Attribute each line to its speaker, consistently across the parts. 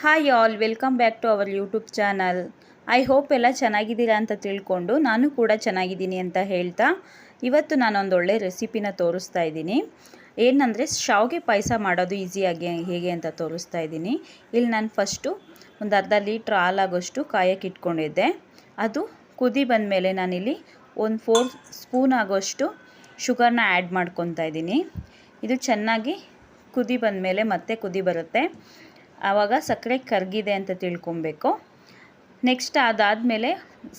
Speaker 1: Hi all, welcome back to our YouTube channel. I hope ಎಲ್ಲ ಚೆನ್ನಾಗಿದ್ದೀರಾ ಅಂತ ತಿಳ್ಕೊಂಡು ನಾನು ಕೂಡ ಚೆನ್ನಾಗಿದ್ದೀನಿ ಅಂತ ಹೇಳ್ತಾ ಇವತ್ತು ನಾನೊಂದು ಒಳ್ಳೆ ರೆಸಿಪಿನ ತೋರಿಸ್ತಾ ಇದ್ದೀನಿ. ಏನಂದರೆ ಶಾವಿಗೆ ಪಾಯಸ ಮಾಡೋದು ಈಸಿಯಾಗಿ ಹೇಗೆ ಅಂತ ತೋರಿಸ್ತಾ ಇದ್ದೀನಿ. ಇಲ್ಲಿ ನಾನು ಫಸ್ಟು ಒಂದು ಅರ್ಧ ಲೀಟ್ರ್ ಹಾಲಾಗೋಷ್ಟು ಕಾಯಕ್ಕೆ ಇಟ್ಕೊಂಡಿದ್ದೆ. ಅದು ಕುದಿ ಬಂದಮೇಲೆ ನಾನಿಲ್ಲಿ ಒಂದು 4 ಸ್ಪೂನ್ ಆಗೋಷ್ಟು ಶುಗರ್ನ ಆ್ಯಡ್ ಮಾಡ್ಕೊತಾ ಇದ್ದೀನಿ. ಇದು ಚೆನ್ನಾಗಿ ಕುದಿ ಬಂದಮೇಲೆ ಮತ್ತೆ ಕುದಿ ಬರುತ್ತೆ. ಆವಾಗ ಸಕ್ಕರೆ ಕರಗಿದೆ ಅಂತ ತಿಳ್ಕೊಬೇಕು. ನೆಕ್ಸ್ಟ್ ಅದಾದಮೇಲೆ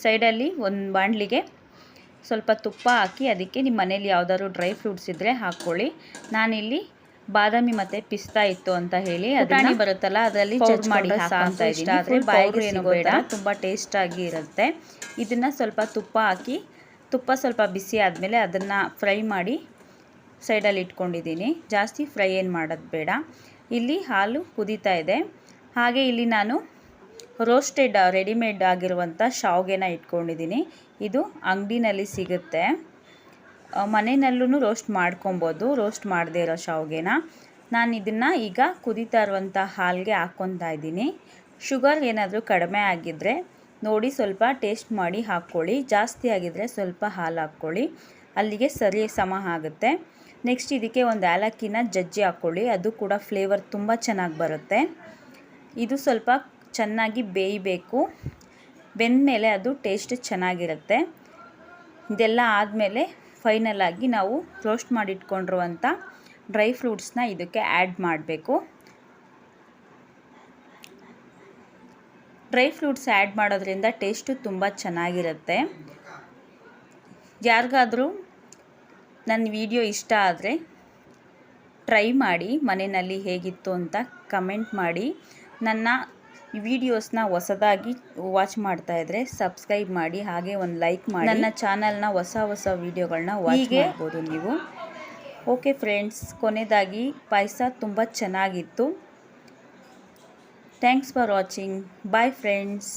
Speaker 1: ಸೈಡಲ್ಲಿ ಒಂದು ಬಾಣಲಿಗೆ ಸ್ವಲ್ಪ ತುಪ್ಪ ಹಾಕಿ ಅದಕ್ಕೆ ನಿಮ್ಮ ಮನೇಲಿ ಯಾವುದಾದ್ರು ಡ್ರೈ ಫ್ರೂಟ್ಸ್ ಇದ್ದರೆ ಹಾಕ್ಕೊಳ್ಳಿ. ನಾನಿಲ್ಲಿ ಬಾದಾಮಿ ಮತ್ತು ಪಿಸ್ತಾ ಇತ್ತು ಅಂತ ಹೇಳಿ ಅದನ್ನು ಬರುತ್ತಲ್ಲ ಅದರಲ್ಲಿ ಚರ್ಚ್ ಮಾಡಿ ಹಾಕ್ತಾ ಇದ್ದೀನಿ. ಆದರೆ ಬಾಯಿಗೆ ಏನೋ ಬೇಡ, ತುಂಬ ಟೇಸ್ಟಾಗಿ ಇರುತ್ತೆ. ಇದನ್ನು ಸ್ವಲ್ಪ ತುಪ್ಪ ಹಾಕಿ, ತುಪ್ಪ ಸ್ವಲ್ಪ ಬಿಸಿ ಆದಮೇಲೆ ಅದನ್ನು ಫ್ರೈ ಮಾಡಿ ಸೈಡಲ್ಲಿ ಇಟ್ಕೊಂಡಿದ್ದೀನಿ. ಜಾಸ್ತಿ ಫ್ರೈ ಏನು ಮಾಡೋದು ಬೇಡ. ಇಲ್ಲಿ ಹಾಲು ಕುದೀತಾ ಇದೆ. ಹಾಗೆ ಇಲ್ಲಿ ನಾನು ರೋಸ್ಟೆಡ್ ರೆಡಿಮೇಡ್ ಆಗಿರುವಂಥ ಶಾವಿಗೆನ ಇಟ್ಕೊಂಡಿದ್ದೀನಿ. ಇದು ಅಂಗಡಿನಲ್ಲಿ ಸಿಗುತ್ತೆ. ಮನೆಯಲ್ಲೂ ರೋಸ್ಟ್ ಮಾಡ್ಕೊಬೋದು, ರೋಸ್ಟ್ ಮಾಡದೇ ಇರೋ ಶಾವಿಗೆನ. ನಾನು ಇದನ್ನು ಈಗ ಕುದೀತಾ ಇರುವಂಥ ಹಾಲಿಗೆ ಹಾಕ್ಕೊತಾ ಇದ್ದೀನಿ. ಶುಗರ್ ಏನಾದರೂ ಕಡಿಮೆ ಆಗಿದ್ದರೆ ನೋಡಿ ಸ್ವಲ್ಪ ಟೇಸ್ಟ್ ಮಾಡಿ ಹಾಕ್ಕೊಳ್ಳಿ. ಜಾಸ್ತಿ ಆಗಿದ್ದರೆ ಸ್ವಲ್ಪ ಹಾಲು ಹಾಕ್ಕೊಳ್ಳಿ, ಅಲ್ಲಿಗೆ ಸರಿ ಸಮ ಆಗುತ್ತೆ. ನೆಕ್ಸ್ಟ್ ಇದಕ್ಕೆ ಒಂದು ಏಲಕ್ಕಿನ ಜಜ್ಜಿ ಹಾಕ್ಕೊಳ್ಳಿ, ಅದು ಕೂಡ ಫ್ಲೇವರ್ ತುಂಬ ಚೆನ್ನಾಗಿ ಬರುತ್ತೆ. ಇದು ಸ್ವಲ್ಪ ಚೆನ್ನಾಗಿ ಬೇಯಬೇಕು, ಬೆಂದಮೇಲೆ ಅದು ಟೇಸ್ಟ್ ಚೆನ್ನಾಗಿರುತ್ತೆ. ಇದೆಲ್ಲ ಆದಮೇಲೆ ಫೈನಲಾಗಿ ನಾವು ರೋಸ್ಟ್ ಮಾಡಿಟ್ಕೊಂಡಿರುವಂಥ ಡ್ರೈ ಫ್ರೂಟ್ಸ್ನ ಇದಕ್ಕೆ ಆ್ಯಡ್ ಮಾಡಬೇಕು. ಡ್ರೈ ಫ್ರೂಟ್ಸ್ ಆ್ಯಡ್ ಮಾಡೋದ್ರಿಂದ ಟೇಸ್ಟು ತುಂಬ ಚೆನ್ನಾಗಿರುತ್ತೆ. ಯಾರಿಗಾದರೂ ನನ್ನ ವಿಡಿಯೋ ಇಷ್ಟ ಆದರೆ ಟ್ರೈ ಮಾಡಿ, ಮನೆಯಲ್ಲಿ ಹೇಗಿತ್ತು ಅಂತ ಕಮೆಂಟ್ ಮಾಡಿ. ನನ್ನ ವಿಡಿಯೋಸ್ನ ಹೊಸದಾಗಿ ವಾಚ್ ಮಾಡ್ತಾಯಿದ್ರೆ ಸಬ್ಸ್ಕ್ರೈಬ್ ಮಾಡಿ, ಹಾಗೆ ಒಂದು ಲೈಕ್ ಮಾಡಿ. ನನ್ನ ಚಾನಲ್ನ ಹೊಸ ವೀಡಿಯೋಗಳನ್ನ ವಾಚ್ ಮಾಡ್ಬೋದು ನೀವು. ಓಕೆ ಫ್ರೆಂಡ್ಸ್, ಕೊನೆಯದಾಗಿ ಪಾಯಸ ತುಂಬ ಚೆನ್ನಾಗಿತ್ತು. Thanks for watching. Bye friends.